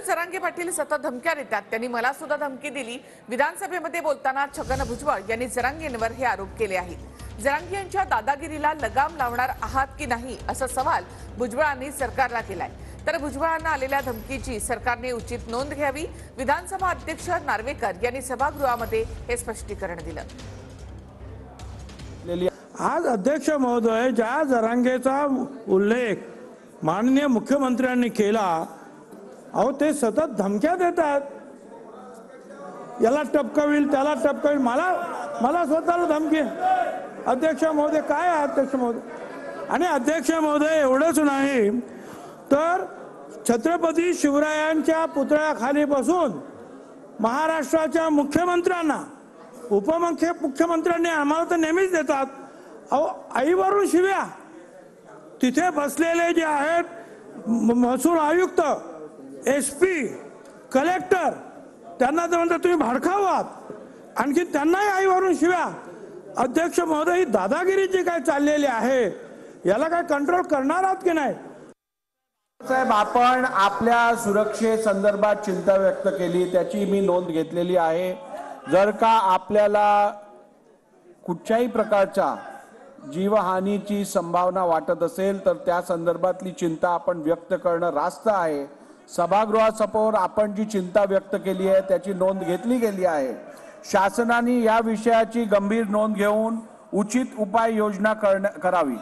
जरांगे पाटील सतत धमक्या देतात। त्यांनी मला सुद्धा धमकी दिली। विधानसभेमध्ये बोलताना छगन भुजबळ यांनी जरांगेंवर हे आरोप केले आहेत। जरांगे यांच्या दादागिरीला लगाम लावणार आहात की नाही असा सवाल भुजबळांनी सरकारला केलाय। तर भुजबळांना आलेल्या धमकीची सरकारने उचित नोंद घ्यावी। विधानसभा अध्यक्ष नार्वेकर यांनी सभागृहामध्ये हे स्पष्टीकरण दिलं। आज अध्यक्ष महोदय, ज्या जरांगेचा उल्लेख माननीय मुख्यमंत्र्यांनी केला, अहो ते सतत धमक्या देतात। याला टपकविल, त्याला टपकविल, मला स्वतःला धमकी। अध्यक्ष महोदय काय आहे अध्यक्ष महोदय? आणि अध्यक्ष महोदय एवढंच नाही तर छत्रपती शिवरायांच्या पुतळ्याखाली बसून महाराष्ट्राच्या मुख्यमंत्र्यांना, उपमुख्यमंत्र्यांनी आम्हाला तर नेहमीच देतात, अहो आईवरून शिव्या। तिथे बसलेले जे आहेत महसूल आयुक्त, SP, कलेक्टर, त्यांना तर म्हणतात तुम्ही भडकाऊ आहात, आणखी त्यांनाही आईवरून शिव्या। अध्यक्ष महोदय, ही दादागिरी जी काय चाललेली आहे याला काय कंट्रोल करणार आहात की नाही? साहेब, आपण आपल्या सुरक्षेसंदर्भात चिंता व्यक्त केली, त्याची मी नोंद घेतलेली आहे। जर का आपल्याला कुठच्याही प्रकारच्या जीवहानीची संभावना वाटत असेल तर त्या संदर्भातली चिंता आपण व्यक्त करणं रास्त आहे। सभागृहासमोर आपण जी चिंता व्यक्त केली आहे त्याची नोंद घेतली गेली आहे। शासनाने या विषयाची गंभीर नोंद घेऊन उचित उपाययोजना करावी।